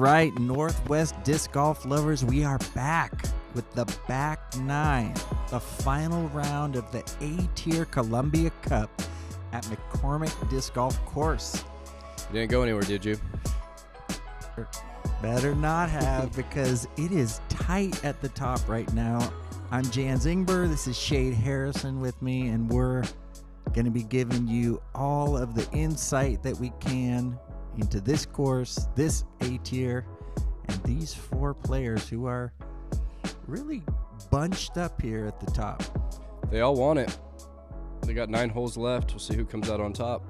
right, Northwest disc golf lovers, we are back with the back nine, the final round of the A-tier Columbia Cup at McCormick Disc Golf Course. You didn't go anywhere, did you? Better not have, because it is tight at the top right now. I'm Jans Ingber, this is Shade Harrison with me, and we're going to be giving you all of the insight that we can into this course, this A-tier, and these four players who are really bunched up here at the top. They all want it. They got 9 holes left. We'll see who comes out on top.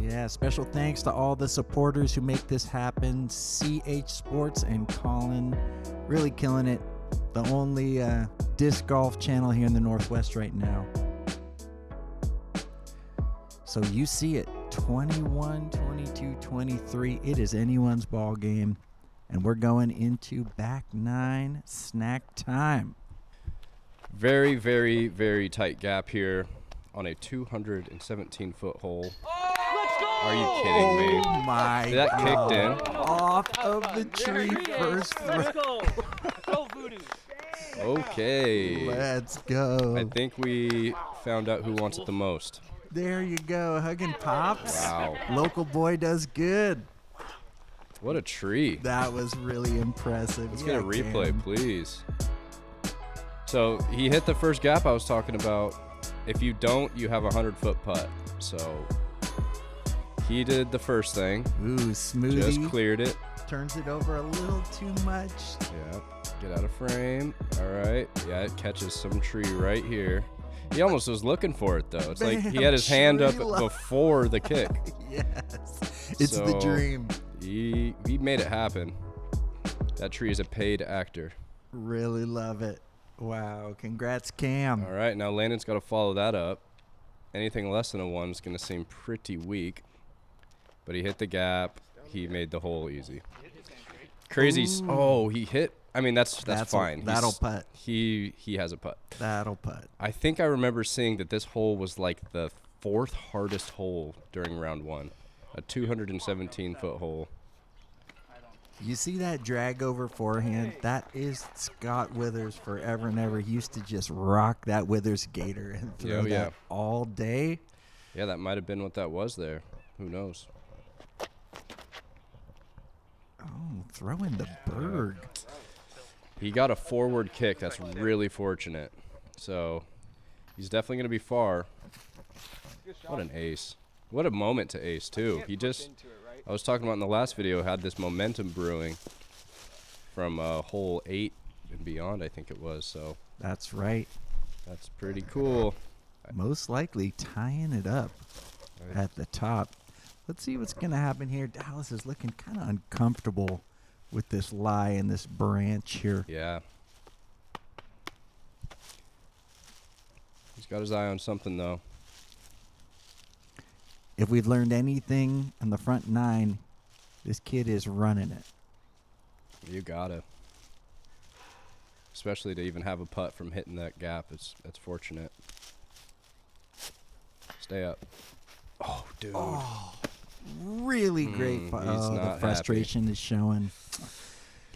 Yeah, special thanks to all the supporters who make this happen. CH Sports and Collin, really killing it. The only disc golf channel here in the Northwest right now. So you see it, 21, 22, 23. It is anyone's ball game. And we're going into back nine, snack time. Very, very, very tight gap here on a 217-foot hole. Are you kidding me? Oh my that God. Kicked in. Off of the tree first. Let's go. Go Voodoo. Okay. Let's go. I think we found out who wants it the most. There you go. Hugging Pops. Wow. Local boy does good. What a tree. That was really impressive. Let's get a replay, please. So he hit the first gap I was talking about. If you don't, you have a 100-foot putt. So he did the first thing. Ooh, smoothie. Just cleared it. Turns it over a little too much. Yeah. Get out of frame. All right. Yeah, it catches some tree right here. He almost was looking for it, though. It's like he had his hand up before the kick. Yes. It's the dream. He made it happen. That tree is a paid actor. Really love it. Wow. Congrats, Cam. All right. Now Landon's got to follow that up. Anything less than a 1 is going to seem pretty weak. But he hit the gap. He made the hole easy. Crazy. Ooh. Oh, he hit. I mean, that's fine. That'll putt. He has a putt. That'll putt. I think I remember seeing that this hole was like the 4th hardest hole during round 1. A 217-foot hole. You see that drag over forehand? That is Scott Withers forever and ever. He used to just rock that Withers gator and throw that all day. Yeah, that might have been what that was there. Who knows? Oh, throwing the berg. He got a forward kick. That's really fortunate. So he's definitely going to be far. What an ace. What a moment to ace, too. He just, I was talking about in the last video, had this momentum brewing from hole 8 and beyond, I think it was. So that's right. That's pretty cool. Most likely tying it up at the top. Let's see what's going to happen here. Dallas is looking kind of uncomfortable with this lie and this branch here. Yeah. He's got his eye on something, though. If we've learned anything on the front 9, this kid is running it. You gotta. Especially to even have a putt from hitting that gap. That's fortunate. Stay up. Oh, dude. Oh, really great. The frustration is showing.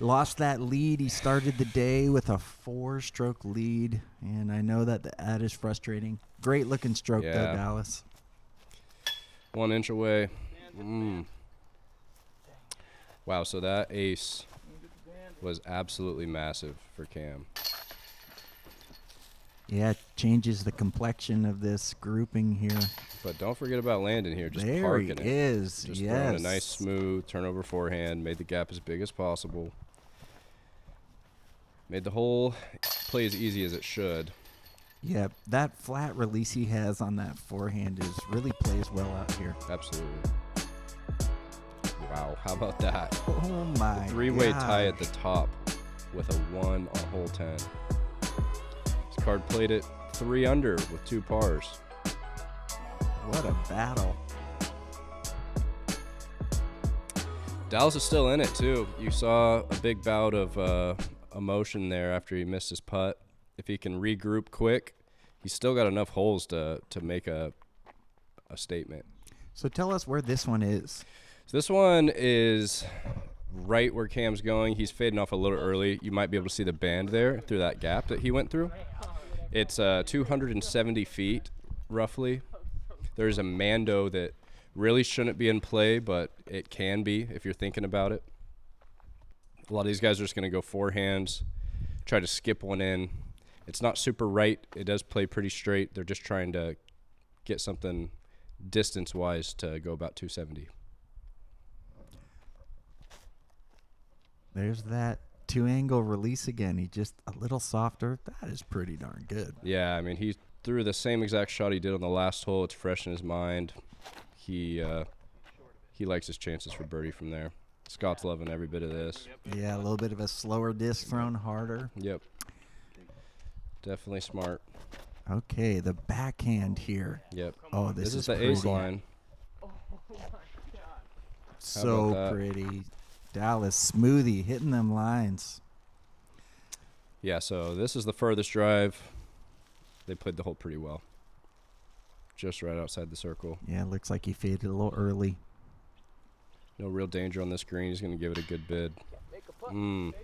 Lost that lead. He started the day with a 4-stroke lead, and I know that is frustrating. Great looking stroke, though, Dallas. 1 inch away. Wow, so that ace was absolutely massive for Cam. Yeah, it changes the complexion of this grouping here. But don't forget about Landon here, just there parking he is. Just yes. throwing a nice smooth turnover forehand, made the gap as big as possible. Made the hole play as easy as it should. Yeah, that flat release he has on that forehand really plays well out here. Absolutely. Wow, how about that? Oh my God. 3-way tie at the top with a 1 on hole 10. This card played it 3 under with 2 pars. What a battle. Dallas is still in it too. You saw a big bout of emotion there after he missed his putt. If he can regroup quick, he's still got enough holes to make a statement. So tell us where this one is. So this one is right where Cam's going. He's fading off a little early. You might be able to see the band there through that gap that he went through. It's 270 feet, roughly. There's a Mando that really shouldn't be in play, but it can be if you're thinking about it. A lot of these guys are just going to go forehands, try to skip one in. It's not super right. It does play pretty straight. They're just trying to get something distance-wise to go about 270. There's that 2-angle release again. He just a little softer. That is pretty darn good. Yeah, I mean, he threw the same exact shot he did on the last hole. It's fresh in his mind. He likes his chances for birdie from there. Scott's loving every bit of this. Yeah, a little bit of a slower disc thrown harder. Yep. Definitely smart. Okay, the backhand here. Yep. Oh, this is the pretty. ace line. So that? pretty. Dallas smoothie hitting them lines. Yeah, so this is the furthest drive. They played the hole pretty well. Just right outside the circle. Yeah, looks like he faded a little early. No real danger on this green. He's going to give it a good bid. I'm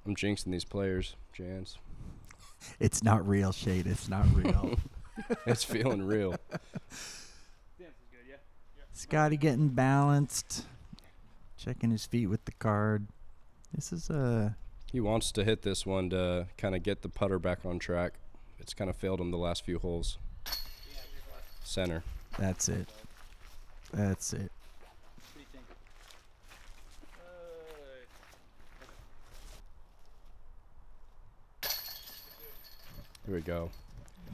jinxing these players, Jans. It's not real, Shade. It's not real. It's feeling real. Scotty getting balanced. Checking his feet with the card. This is He wants to hit this one to kind of get the putter back on track. It's kind of failed him the last few holes. Center. That's it. That's it. Here we go.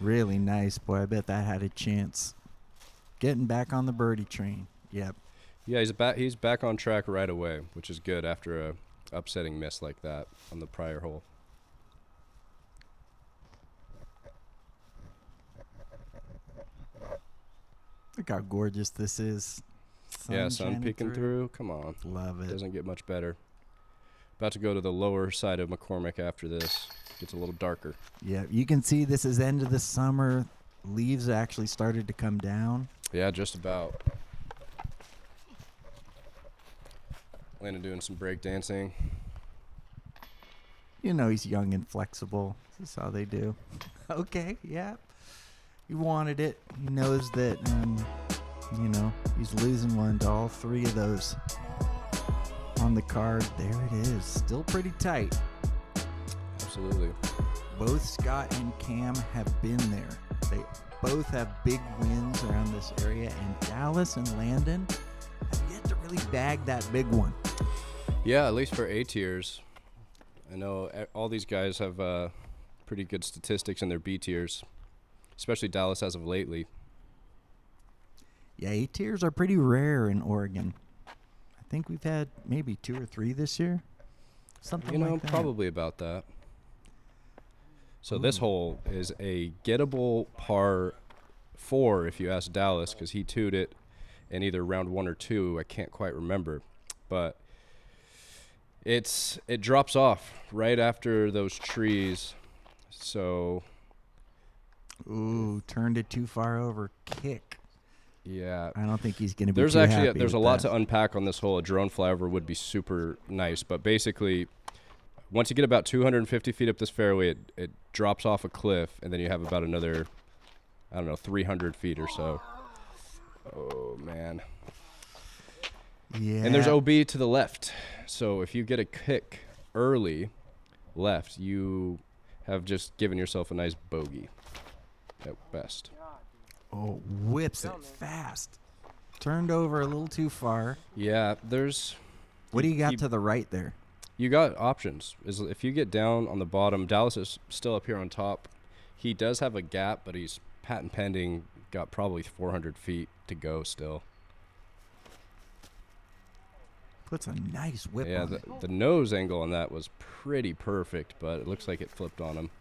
Really nice, boy. I bet that had a chance. Getting back on the birdie train. Yep. Yeah, he's back on track right away, which is good after a upsetting miss like that on the prior hole. Look how gorgeous this is. Sun shining peeking through. Come on. Love it. Doesn't get much better. About to go to the lower side of McCormick after this. Gets a little darker. Yeah, you can see this is end of the summer. Leaves actually started to come down. Yeah, just about. Landon doing some break dancing. You know he's young and flexible. This is how they do. Okay, yeah. He wanted it. He knows that, he's losing one to all three of those on the card. There it is. Still pretty tight. Absolutely. Both Scott and Cam have been there. They both have big wins around this area, and Dallas and Landen have yet to really bag that big one. Yeah, at least for A tiers. I know all these guys have pretty good statistics in their B tiers, especially Dallas as of lately. Yeah, A tiers are pretty rare in Oregon. I think we've had maybe 2 or 3 this year. Something like that. Probably about that. So this hole is a gettable par 4 if you ask Dallas, because he two'd it in either round 1 or 2. I can't quite remember. But it drops off right after those trees. So ooh, turned it too far over. Kick. yeah. I don't think he's going to be There's too actually happy there's a with lot that. to unpack on this hole. A drone flyover would be super nice, but basically once you get about 250 feet up this fairway, it drops off a cliff, and then you have about another, 300 feet or so. Oh, man. Yeah. And there's OB to the left. So if you get a kick early left, you have just given yourself a nice bogey at best. Oh, whips it fast. Turned over a little too far. Yeah, there's... What do you got to the right there? You got options. If you get down on the bottom, Dallas is still up here on top. He does have a gap, but he's patent pending. Got probably 400 feet to go still. Puts a nice whip Yeah, on it. the nose angle on that was pretty perfect, but it looks like it flipped on him.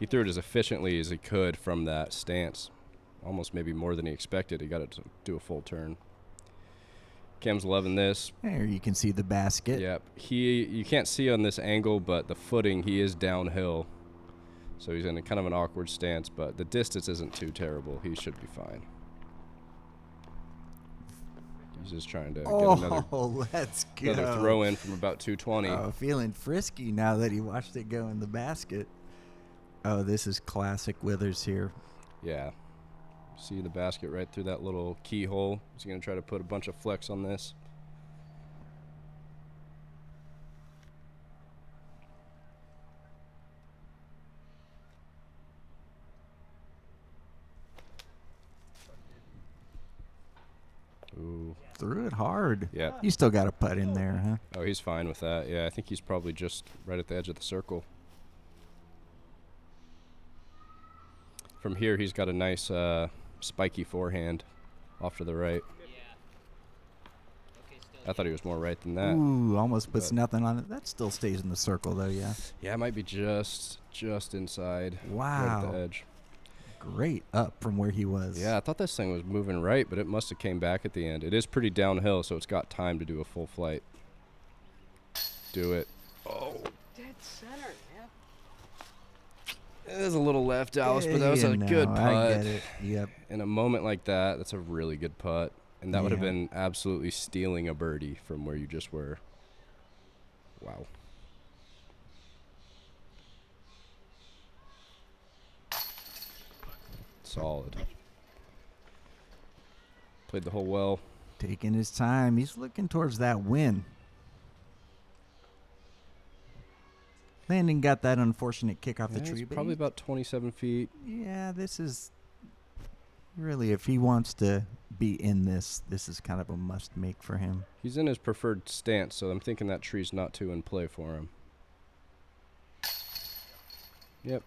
He threw it as efficiently as he could from that stance. Almost maybe more than he expected. He got it to do a full turn. Cam's loving this. There you can see the basket. Yep. You can't see on this angle, but the footing, he is downhill. So he's in a kind of an awkward stance, but the distance isn't too terrible. He should be fine. He's just trying to get another Let's go. another throw in from about 220. Oh, feeling frisky now that he watched it go in the basket. Oh, this is classic Withers here. Yeah. See the basket right through that little keyhole. He's going to try to put a bunch of flex on this. Ooh. Threw it hard. Yeah. You still got a putt in there, huh? Oh, he's fine with that. Yeah, I think he's probably just right at the edge of the circle. From here, he's got a nice spiky forehand off to the right. I thought he was more right than that. Ooh, almost puts nothing on it. That still stays in the circle, though, yeah. Yeah, it might be just inside. Wow. Right at the edge. Great up from where he was. Yeah, I thought this thing was moving right, but it must have came back at the end. It is pretty downhill, so it's got time to do a full flight. Do it. Oh. Dead center, man. It is a little left, Dallas, but that was a good putt. I get it. Yep. In a moment like that, that's a really good putt. And that would have Yeah. been absolutely stealing a birdie from where you just were. Wow. Solid. Played the hole well. Taking his time. He's looking towards that win. Landon got that unfortunate kick off the Yeah, tree. it's but probably about 27 feet. yeah, this is really, if he wants to be in this is kind of a must make for him. He's in his preferred stance, so I'm thinking that tree's not too in play for him. Yep.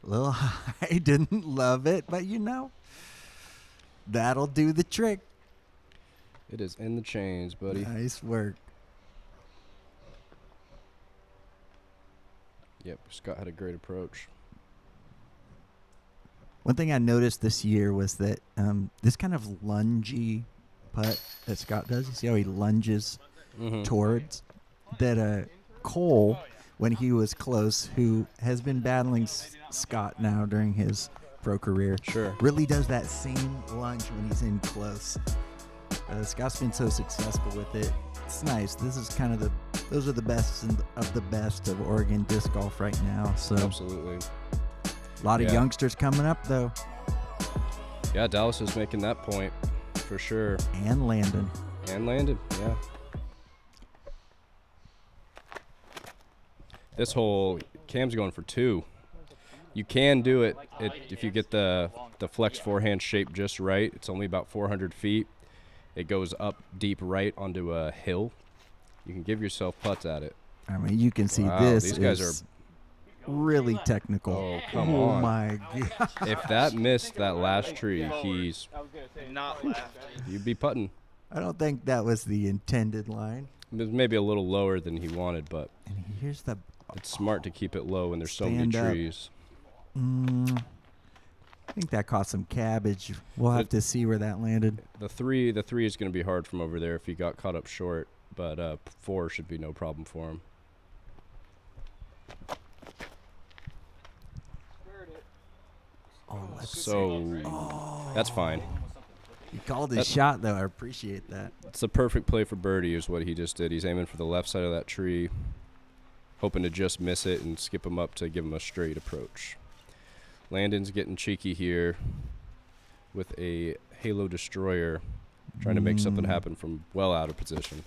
A little high, didn't love it, but that'll do the trick. It is in the chains, buddy. Nice work. Yep, Scott had a great approach. One thing I noticed this year was that this kind of lungy putt that Scott does, you see how he lunges towards, that Cole, when he was close, who has been battling Scott now during his pro career, Sure. really does that same lunge when he's in close. Scott's been so successful with it. It's nice. This is kind of those are the best of the best of Oregon disc golf right now. So Absolutely. a lot of youngsters coming up, though. Yeah, Dallas is making that point for sure. And Landon. And Landon, yeah. This hole, Cam's going for 2. You can do it if you get the flex forehand shape just right. It's only about 400 feet. It goes up deep right onto a hill. You can give yourself putts at it. I mean, you can see Wow, this these guys is really technical. Oh, come oh on. my God. If that missed that last tree, Not left. you'd be putting. I don't think that was the intended line. It was maybe a little lower than he wanted, but And here's the... it's smart to keep it low when there's so many Stand up. trees. I think that caught some cabbage. We'll have to see where that landed. The three is going to be hard from over there if he got caught up short, but 4 should be no problem for him. Oh, That's fine. he called his shot, though. I appreciate that. It's the perfect play for birdie is what he just did. He's aiming for the left side of that tree, hoping to just miss it and skip him up to give him a straight approach. Landon's getting cheeky here with a Halo Destroyer, trying to make something happen from well out of position.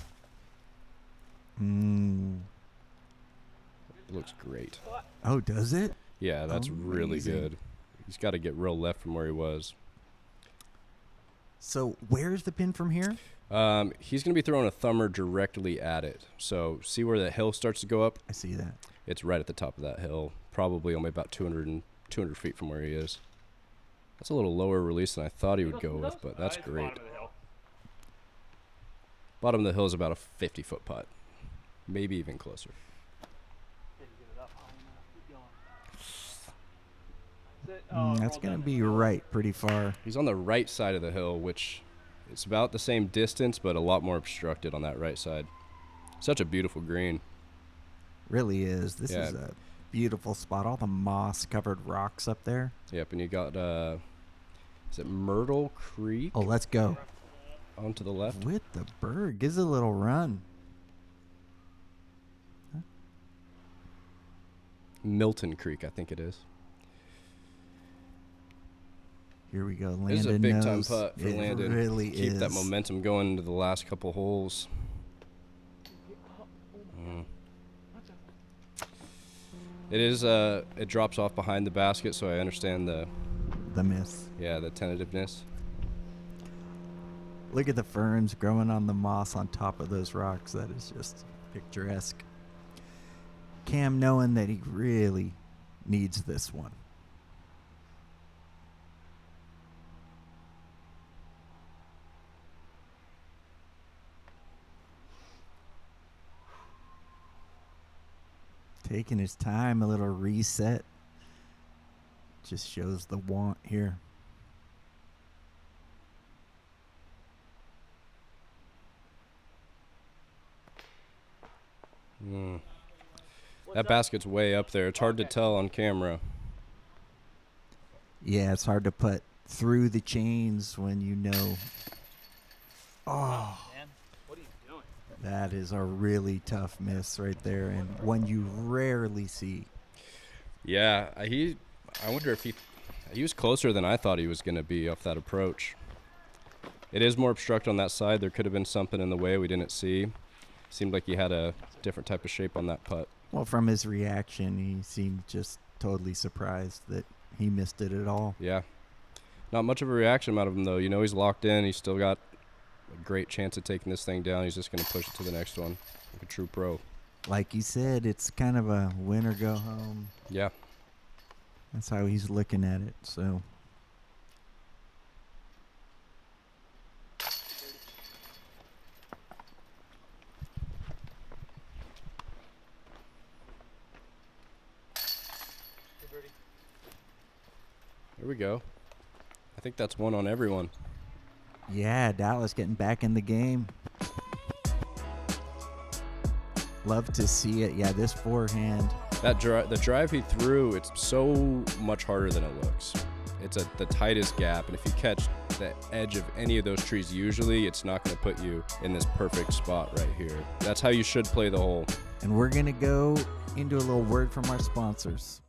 It looks great. Oh, does it? Yeah, that's really Amazing. good. He's got to get real left from where he was. So where's the pin from here? He's going to be throwing a thumber directly at it. So see where the hill starts to go up? I see that. It's right at the top of that hill, probably only about 200 feet from where he is. That's a little lower release than I thought he would go with, but that's great. Bottom of the hill is about a 50-foot putt, maybe even closer. That's going to be right pretty far. He's on the right side of the hill, which is about the same distance, but a lot more obstructed on that right side. Such a beautiful green. Really is. This Yeah. is a beautiful spot. All the moss-covered rocks up there. Yep, and you got, is it Myrtle Creek? Oh, let's go. onto the left. With the bird. Gives it a little run. Milton Creek, I think it is. Here we go. Landen This is a big time knows. putt for It Landen. really Keep is. that momentum going into the last couple holes. It is. It drops off behind the basket, so I understand the miss. Yeah, the tentativeness. Look at the ferns growing on the moss on top of those rocks. That is just picturesque. Cam knowing that he really needs this one. Taking his time, a little reset. Just shows the want here. That basket's way up there. It's hard to tell on camera. Yeah, it's hard to put through the chains when you know. Oh, Man, what are you doing? that is a really tough miss right there, and one you rarely see. Yeah, I wonder if he was closer than I thought he was going to be off that approach. It is more obstruct on that side. There could have been something in the way we didn't see. Seemed like he had a different type of shape on that putt. Well, from his reaction, he seemed just totally surprised that he missed it at all. Yeah. Not much of a reaction out of him, though. You know, he's locked in. He's still got a great chance of taking this thing down. He's just going to push it to the next one like a true pro. Like you said, it's kind of a win or go home. Yeah. That's how he's looking at it. So There we go. I think that's one on everyone. yeah, Dallas getting back in the game. Love to see it. Yeah, this forehand. The drive he threw, it's so much harder than it looks. It's the tightest gap, and if you catch the edge of any of those trees, usually it's not going to put you in this perfect spot right here. That's how you should play the hole. And we're going to go into a little word from our sponsors.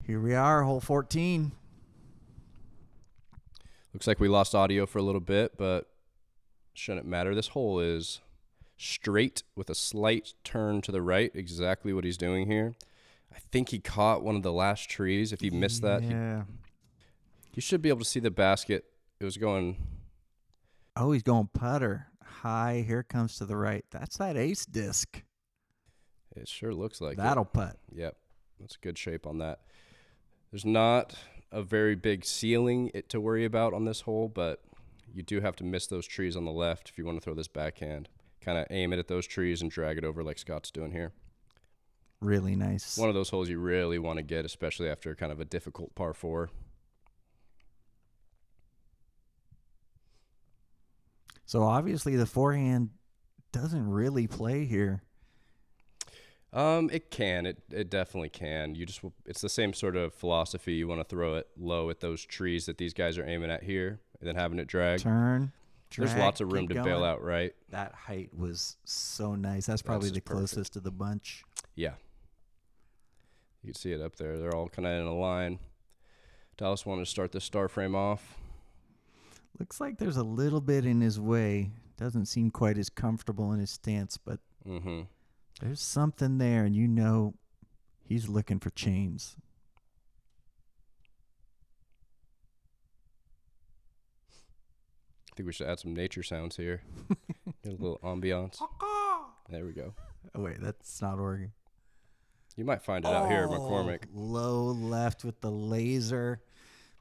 Here we are, hole 14. Looks like we lost audio for a little bit, but shouldn't matter. This hole is straight with a slight turn to the right, exactly what he's doing here. I think he caught one of the last trees. If he missed that, you should be able to see the basket. It was going... Oh, he's going putter. High, here comes to the right. That's that ace disc. It sure looks like That'll putt. Yep, that's good shape on that. There's not a very big ceiling to worry about on this hole, but you do have to miss those trees on the left if you want to throw this backhand. Kind of aim it at those trees and drag it over like Scott's doing here. Really nice. One of those holes you really want to get, especially after kind of a difficult par 4. So obviously the forehand doesn't really play here. It can. It definitely can. It's the same sort of philosophy. You want to throw it low at those trees that these guys are aiming at here, and then having it drag. Turn. Drag, there's lots of room to keep bail going. out right. That height was so nice. That's probably the closest to the bunch. Yeah. You can see it up there. They're all kind of in a line. Dallas wanted to start this star frame off. Looks like there's a little bit in his way. Doesn't seem quite as comfortable in his stance, but there's something there, and you know he's looking for chains. I think we should add some nature sounds here. Get a little ambiance. There we go. Oh, wait, that's not Oregon. You might find it out here at McCormick. Low left with the laser.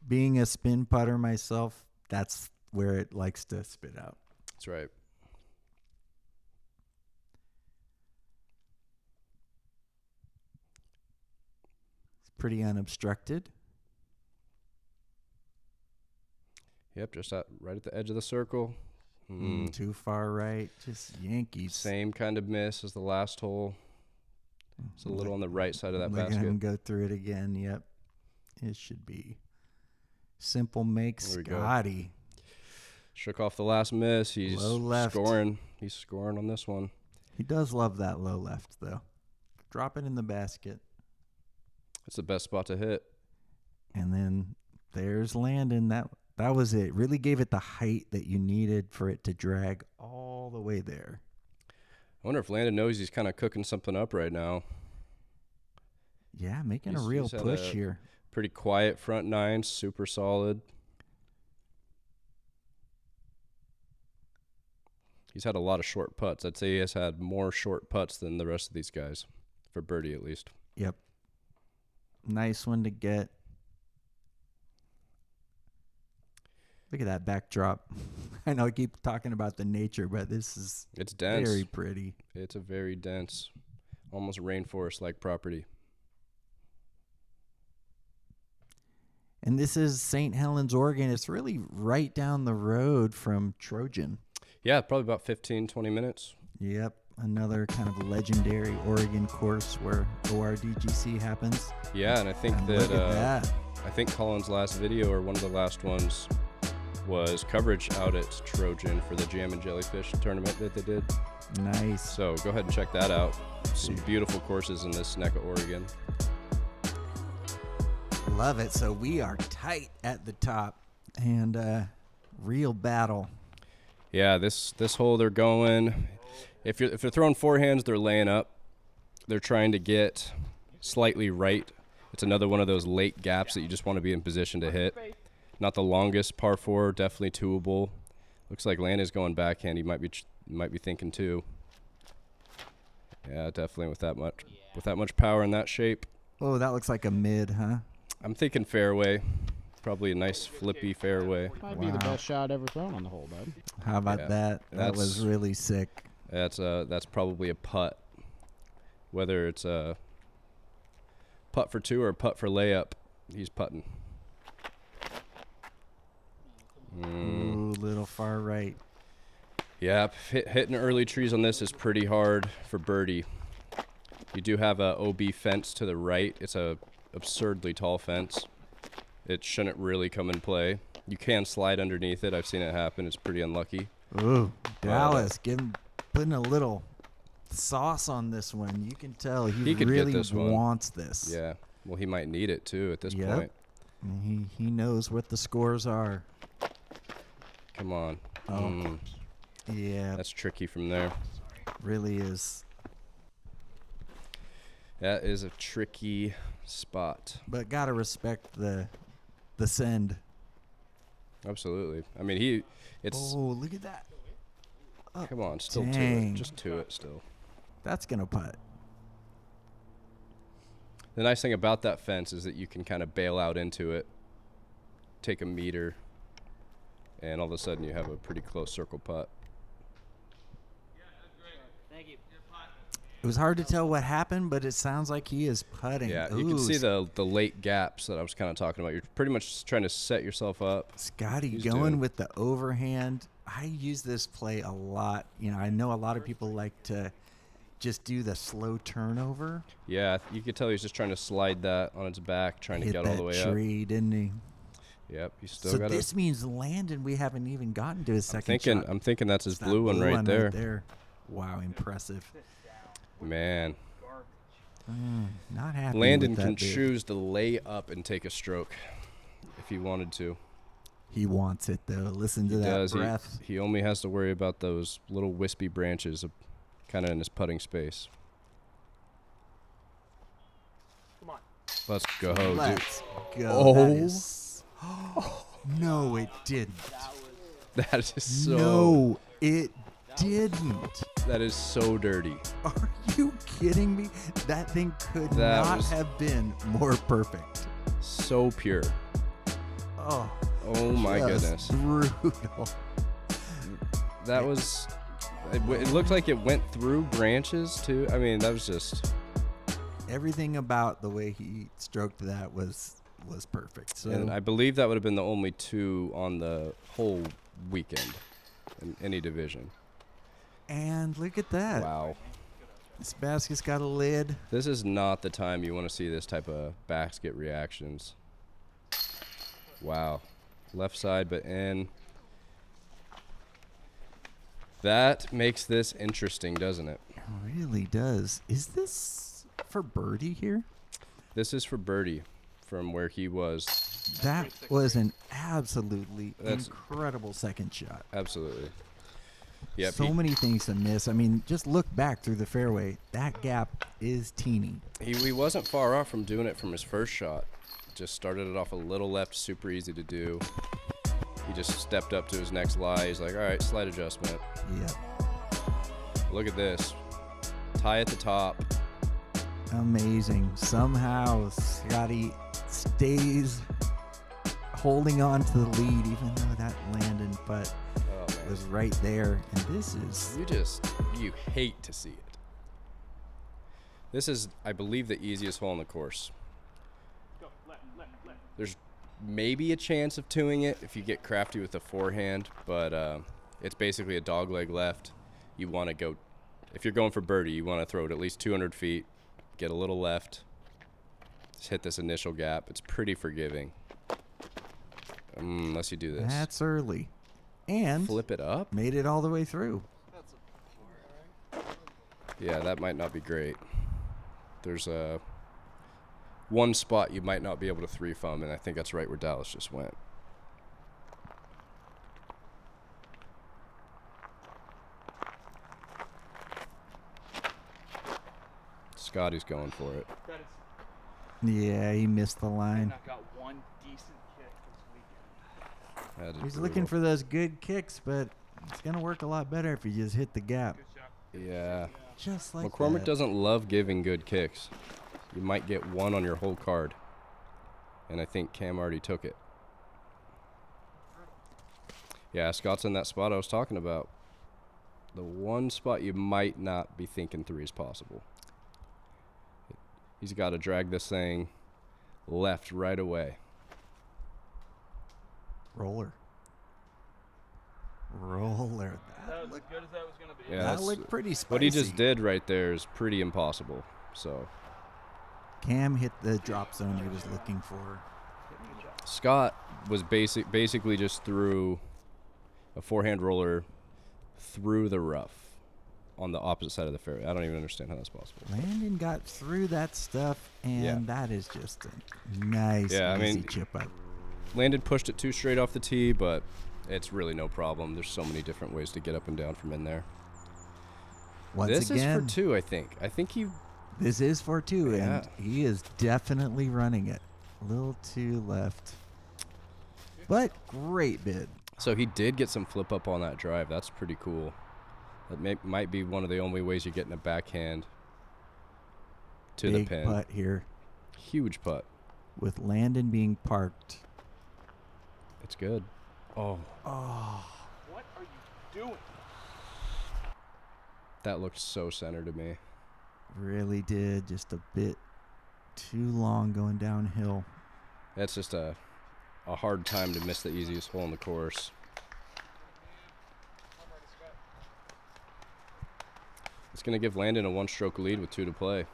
Being a spin putter myself, that's where it likes to spit out. That's right. It's pretty unobstructed. Yep, just right at the edge of the circle. Too far right. Just Yankees. Same kind of miss as the last hole. It's a little on the right side of that Look basket. at him go through it again. Yep. It should be. Simple make Scotty. Shook off the last miss. He's Low left. scoring. He's scoring on this one. He does love that low left, though. Drop it in the basket. It's the best spot to hit. And then there's Landen. That was it. Really gave it the height that you needed for it to drag all the way there. I wonder if Landen knows he's kind of cooking something up right now. Yeah, making a real push here. Pretty quiet front nine, super solid. He's had a lot of short putts. I'd say he has had more short putts than the rest of these guys, for birdie at least. Yep. Nice one to get. Look at that backdrop. I know I keep talking about the nature, but it's dense. Very pretty. It's a very dense, almost rainforest-like property. And this is St. Helens, Oregon. It's really right down the road from Trojan. Yeah, probably about 15, 20 minutes. Yep. Another kind of legendary Oregon course where ORDGC happens. Yeah, and I think look at that. I think Collin's last video, or one of the last ones, was coverage out at Trojan for the Jam and Jellyfish tournament that they did. Nice. So go ahead and check that out. Some beautiful courses in this neck of Oregon. Love it. So we are tight at the top, and real battle. Yeah, this hole they're going. If they're throwing forehands, they're laying up. They're trying to get slightly right. It's another one of those late gaps that you just want to be in position to hit. Not the longest par four, definitely twoable. Looks like Landon's going backhand. He might be thinking two. Yeah, definitely with that much power in that shape. Oh, that looks like a mid, huh? I'm thinking fairway. Probably a nice flippy fairway. Might be the best shot ever thrown on the hole, bud. How about that? That was really sick. That's probably a putt. Whether it's a putt for two or a putt for layup, he's putting. Ooh, little far right. Yeah, hitting early trees on this is pretty hard for birdie. You do have a OB fence to the right. It's a absurdly tall fence. It shouldn't really come in play. You can slide underneath it. I've seen it happen. It's pretty unlucky. Ooh, Dallas, putting a little sauce on this one. You can tell he really wants this. Yeah. Well, he might need it too at this point. He knows what the scores are. Come on. Oh. Yeah. That's tricky from there. Really is. That is a tricky spot. But gotta respect the send. Absolutely. I mean, Oh, look at that. Oh, come on, still dang. to it. Just to it still. That's gonna putt. The nice thing about that fence is that you can kind of bail out into it, take a meter, and all of a sudden you have a pretty close circle putt. Thank you. It was hard to tell what happened, but it sounds like he is putting. Yeah, you can see the late gaps that I was kind of talking about. You're pretty much trying to set yourself up. Scotty going with the overhand. I use this play a lot. You know, I know a lot of people like to just do the slow turnover. Yeah, you could tell he's just trying to slide that on its back, trying to get all the way up. Hit that tree, didn't he? Yep, he's still so got this means Landen, we haven't even gotten to his second shot. I'm thinking that's his blue one right there. Wow, impressive. Man. Not happy Landen with that can bid. choose to lay up and take a stroke if he wanted to. He wants it, though. Listen to that breath. He only has to worry about those little wispy branches kind of in his putting space. Come on. Let's go, Let's dude. go. Oh. That is, no, it didn't. That is so. No, it didn't. That is so dirty. Are you kidding me? That thing could That not was- have been more perfect. So pure. Oh, Oh my just goodness. brutal. That was. It looked like it went through branches too. I mean, that was just. Everything about the way he stroked that was perfect. So And I believe that would have been the only 2 on the whole weekend in any division. and look at that. Wow. This basket's got a lid. This is not the time you want to see this type of basket reactions. Wow. Left side, but in. That makes this interesting, doesn't it? It really does. Is this for birdie here? This is for birdie from where he was. That was an absolutely That's- incredible second shot. Absolutely. Yeah, So many things to miss. I mean, just look back through the fairway. That gap is teeny. he wasn't far off from doing it from his first shot. Just started it off a little left, super easy to do. He just stepped up to his next lie. He's like, all right, slight adjustment. Yep. Look at this. Tie at the top. Amazing. Somehow Scotty stays holding on to the lead, even though that Landon putt Oh, man. was right there. And this is You hate to see it. This is, I believe, the easiest hole on the course. Go. Left. There's maybe a chance of 2ing it if you get crafty with the forehand, but it's basically a dog leg left. You want to go, if you're going for birdie, you want to throw it at least 200 feet, get a little left, just hit this initial gap. It's pretty forgiving. Unless you do this. that's early. And Flip it up? made it all the way through. Yeah, that might not be great. There's one spot you might not be able to 3 from, and I think that's right where Dallas just went. Scotty's going for it. That is. Yeah, he missed the line. Not got one decent kick this weekend. That is He's brutal. looking for those good kicks, but it's going to work a lot better if you just hit the gap. Good shot. Yeah. Just like McCormick that. doesn't love giving good kicks. You might get one on your whole card. And I think Cam already took it. Yeah, Scott's in that spot I was talking about. The one spot you might not be thinking 3 is possible. He's got to drag this thing left right away. Roller. That was as good as that was going to be. Yeah, That that's- looked pretty spicy. What he just did right there is pretty impossible. So Cam hit the drop zone he was looking for. Scott was basically just threw a forehand roller through the rough on the opposite side of the fairway. I don't even understand how that's possible. Landon got through that stuff, and Yeah. that is just a nice, Yeah, I easy mean- chip up. Landon pushed it too straight off the tee, but it's really no problem. There's so many different ways to get up and down from in there. Once This again, is for 2, I think. I think he. this is for 2, and Yeah. he is definitely running it. A little too left. But great bid. So he did get some flip up on that drive. That's pretty cool. That might be one of the only ways you're getting a backhand to Big the pin. putt here Huge putt. with Landon being parked. It's good. Oh, What are you doing? that looked so center to me. Really did. Just a bit too long going downhill. That's just a hard time to miss the easiest hole in the course. It's going to give Landon a 1-stroke lead with 2 to play.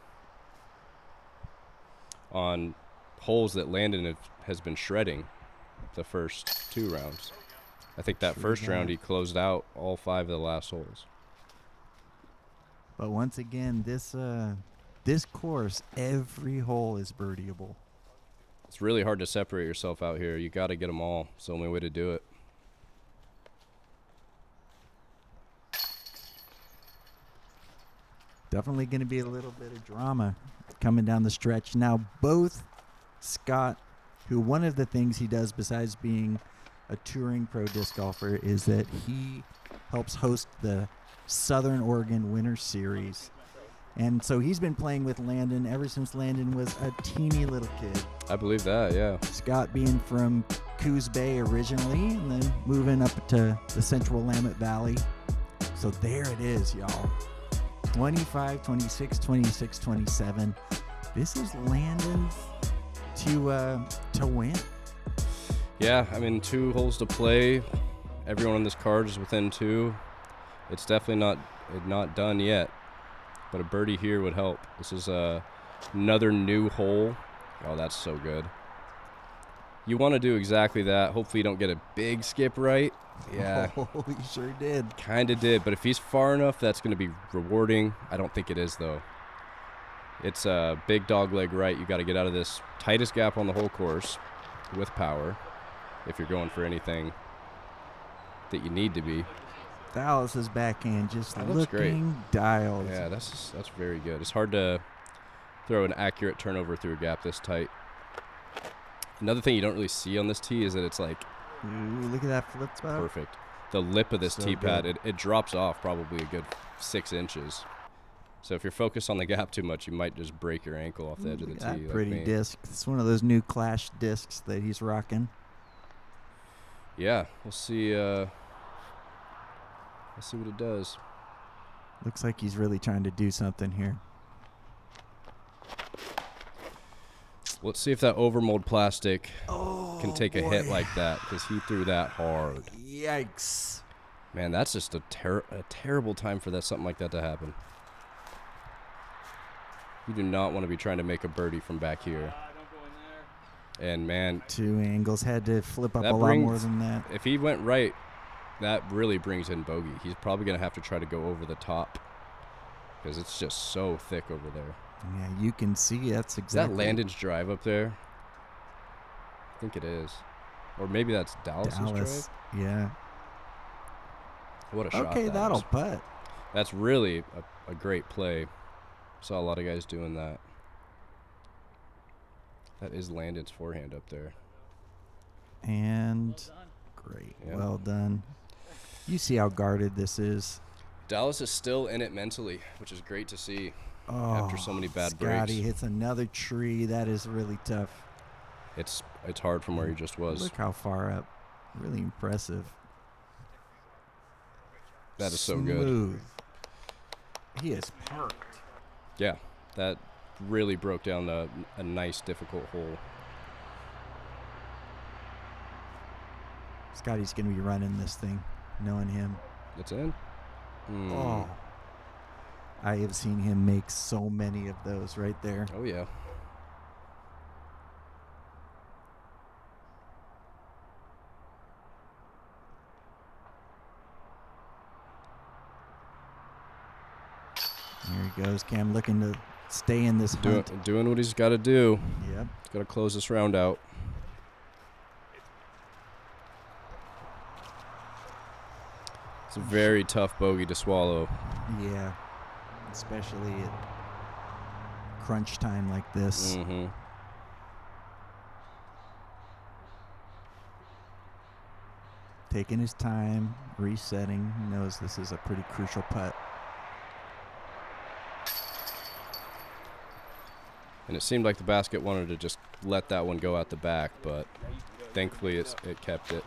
On holes that Landon has been shredding the first 2 rounds. I think that Sure first has. round he closed out all 5 of the last holes. But once again, this course, every hole is birdieable. It's really hard to separate yourself out here. You got to get them all. It's the only way to do it. Definitely going to be a little bit of drama coming down the stretch. Now, both Scott, who one of the things he does besides being a touring pro disc golfer, is that he helps host the Southern Oregon Winter Series. And so he's been playing with Landen ever since Landen was a teeny little kid. I believe that, yeah. Scott being from Coos Bay originally and then moving up to the central Willamette Valley. So there it is, y'all. 25, 26, 26, 27. This is Landen's to win. Yeah, I mean, 2 holes to play. Everyone on this card is within 2. It's definitely not done yet, but a birdie here would help. This is another new hole. Oh, that's so good. You want to do exactly that. Hopefully you don't get a big skip right. Yeah. Oh, he sure did. Kind of did, but if he's far enough, that's going to be rewarding. I don't think it is, though. It's a big dog leg right. You got to get out of this tightest gap on the whole course with power if you're going for anything that you need to be. Dallas's backhand just That looks great. looking dialed. Yeah, that's very good. It's hard to throw an accurate turnover through a gap this tight. Another thing you don't really see on this tee is that it's like Ooh, look at that flip spot. perfect. The lip of this So tee pad, good. it drops off probably a good 6 inches. So if you're focused on the gap too much, you might just break your ankle off the edge of the Look at tee. that like pretty me. disc. It's one of those new Clash discs that he's rocking. Yeah, we'll see. Let's see what it does. Looks like he's really trying to do something here. Let's see if that overmold plastic can take a hit boy. like that, because he threw that hard. Yikes. Man, that's just a terrible time for something like that to happen. You do not want to be trying to make a birdie from back here. Don't go in there. And man, 2 angles. Had to flip up That a lot more brings- than that. if he went right, that really brings in bogey. He's probably going to have to try to go over the top because it's just so thick over there. Yeah, you can see that's Is exactly. that Landen's drive up there? I think it is. Or maybe that's Dallas's Dallas. drive. Yeah. What a shot. Okay, that that'll is. putt. That's really a great play. Saw a lot of guys doing that. That is Landen's forehand up there. And great. Yeah. Well done. You see how guarded this is. Dallas is still in it mentally, which is great to see. Oh, After so many bad Scotty breaks. hits another tree. That is really tough. It's hard from where he just was. Look how far up. Really impressive. That is so good. Smooth. He is parked. Yeah, that really broke down a nice, difficult hole. Scotty's going to be running this thing, knowing him. It's in. Oh. I have seen him make so many of those right there. Oh, yeah. There he goes. Cam looking to stay in this hunt. Doing what he's got to do. Yep. He's got to close this round out. It's a very tough bogey to swallow. Yeah. Especially at crunch time like this. Mm-hmm. Taking his time, resetting. He knows this is a pretty crucial putt. And it seemed like the basket wanted to just let that one go out the back, but thankfully it kept it.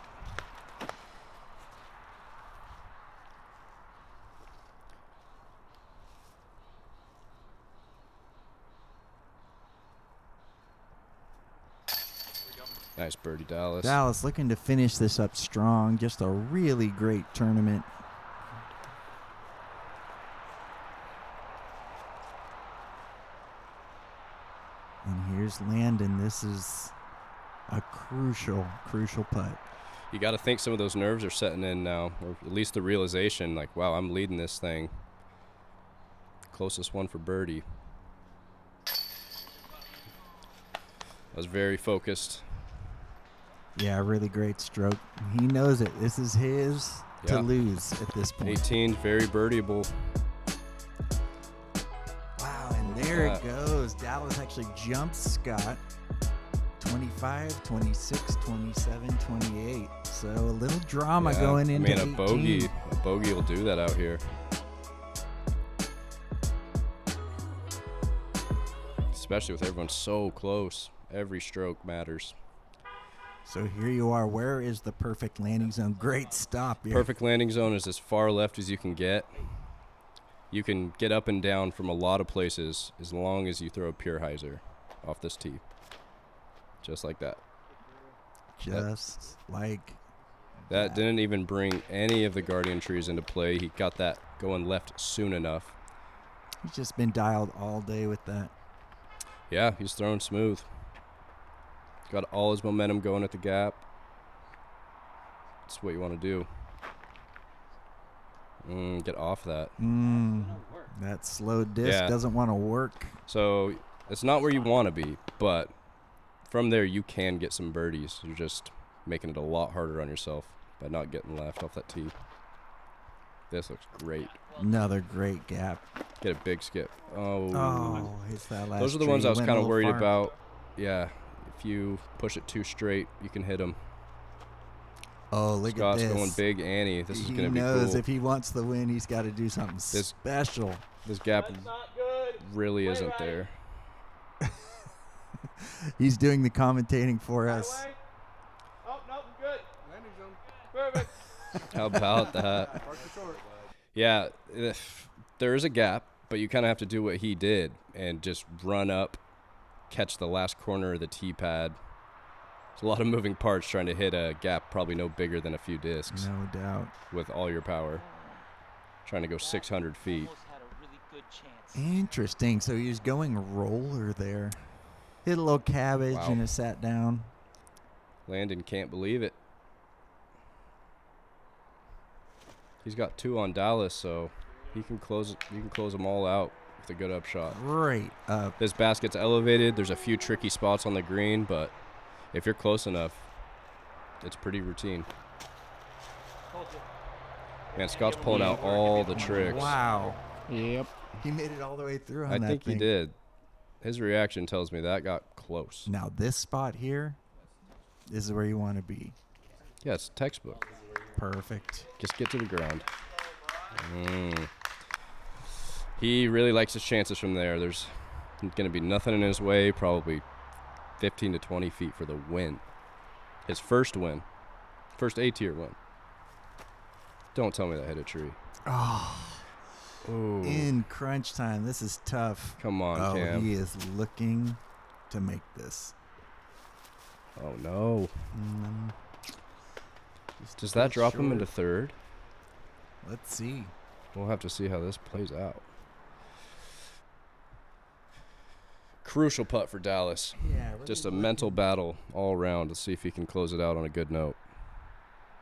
Nice birdie, Dallas. Dallas looking to finish this up strong. Just a really great tournament. And here's Landen. This is a crucial putt. You got to think some of those nerves are setting in now, or at least the realization, like, wow, I'm leading this thing. Closest one for birdie. I was very focused. Yeah, really great stroke. He knows it. This is his to Yeah. lose at this point. 18, very birdieable. Wow, and there Yeah. it goes. Dallas actually jumps Scott. 25, 26, 27, 28. So a little drama Yeah, going into I mean, 18. a bogey will do that out here. Especially with everyone so close. Every stroke matters. So here you are. Where is the perfect landing zone? Great stop here. Perfect landing zone is as far left as you can get. You can get up and down from a lot of places as long as you throw a pure hyzer off this tee. Just like that. Just like That didn't even bring any of the guardian trees into play. He got that going left soon enough. He's just been dialed all day with that. Yeah, he's throwing smooth. Got all his momentum going at the gap. That's what you want to do. Get off that. That slow disc Yeah. doesn't want to work. So it's not where you want to be, but from there you can get some birdies. You're just making it a lot harder on yourself by not getting left off that tee. This looks great. Another great gap. Get a big skip. Oh, it's that last Those are the tree. ones I was Went a kind of little worried far. about. Yeah, if you push it too straight, you can hit them. Oh, look Scott's at this. going big Annie. This is He going to be knows cool. if he wants the win, he's got to do something special. This gap really isn't there. He's doing the commentating for us. Oh, no, good. Landing zone. Perfect. How about that? Yeah, there is a gap, but you kind of have to do what he did and just run up, catch the last corner of the tee pad. There's a lot of moving parts trying to hit a gap probably no bigger than a few discs No doubt. with all your power. Trying to go 600 feet. Interesting. So he was going roller there. Hit a little cabbage Wow. and it sat down. Landon can't believe it. He's got 2 on Dallas, so he can close. You can close them all out with a good upshot. Right up. This basket's elevated. There's a few tricky spots on the green, but if you're close enough, it's pretty routine. Man, Scott's pulling out all the tricks. Wow. Yep. He made it all the way through on I that think thing. he did. His reaction tells me that got close. Now this spot here is where you want to be. Yeah, it's textbook. Perfect. Just get to the ground. He really likes his chances from there. There's going to be nothing in his way, probably 15 to 20 feet for the win. His first win. First A-tier win. Don't tell me that hit a tree. Oh, Ooh. in crunch time. This is tough. Come on, Cam. He is looking to make this. Oh, no. Just Does a that little drop him short. into third? Let's see. We'll have to see how this plays out. Crucial putt for Dallas. Yeah. Just a mental battle all around to see if he can close it out on a good note.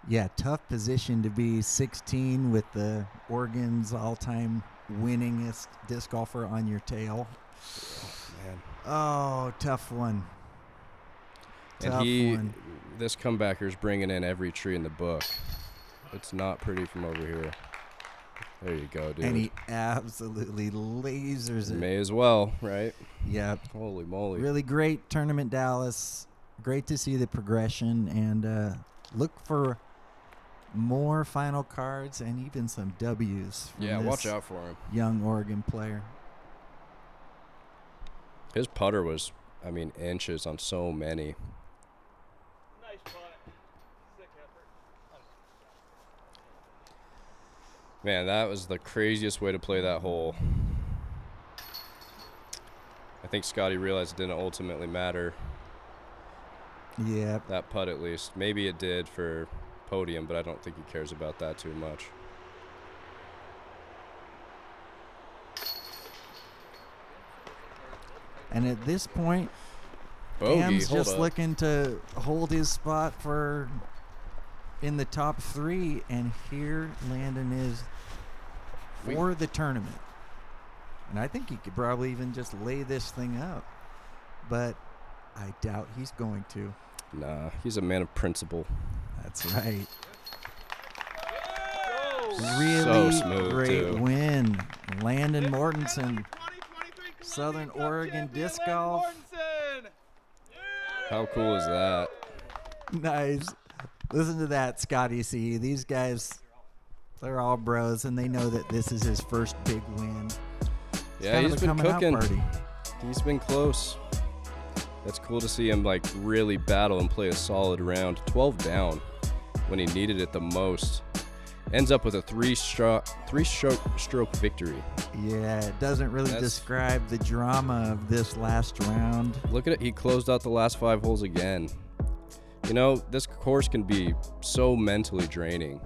Yeah, tough position to be 16 with the Oregon's all-time winningest disc golfer on your tail. Man. Oh, tough one. Tough And one. this comebacker's bringing in every tree in the book. It's not pretty from over here. There you go, dude. And he absolutely lasers it. May as well, right? Yeah, Holy moly. really great tournament, Dallas. Great to see the progression, and look for more final cards and even some W's from Yeah, this watch out for him. young Oregon player. His putter was, I mean, inches on so many. Nice putt. Sick effort. Man, that was the craziest way to play that hole. I think Scotty realized it didn't ultimately matter, Yeah, that putt at least. Maybe it did for podium, but I don't think he cares about that too much. and at this point, Bogey, Cam's hold just up. looking to hold his spot for in the top 3, and here Landon is for the tournament. And I think he could probably even just lay this thing up, but I doubt he's going to. Nah, he's a man of principle. That's right. So Really smooth, great too. win. Landon Mortensen, Southern Oregon Disc Golf. How cool is that? Nice. Listen to that, Scotty C. These guys, they're all bros, and they know that this is his first big win. It's Yeah, kind of he's a been coming out cooking. party. He's been close. That's cool to see him like really battle and play a solid round. 12 down when he needed it the most. Ends up with a three-stroke victory. Yeah, it doesn't really That's- describe the drama of this last round. Look at it. He closed out the last 5 holes again. You know, this course can be so mentally draining.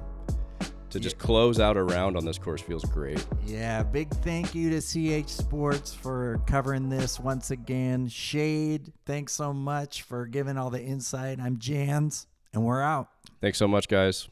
To just close out a round on this course feels great. Yeah, big thank you to CH Sports for covering this once again. Shade, thanks so much for giving all the insight. I'm Jans, and we're out. Thanks so much, guys.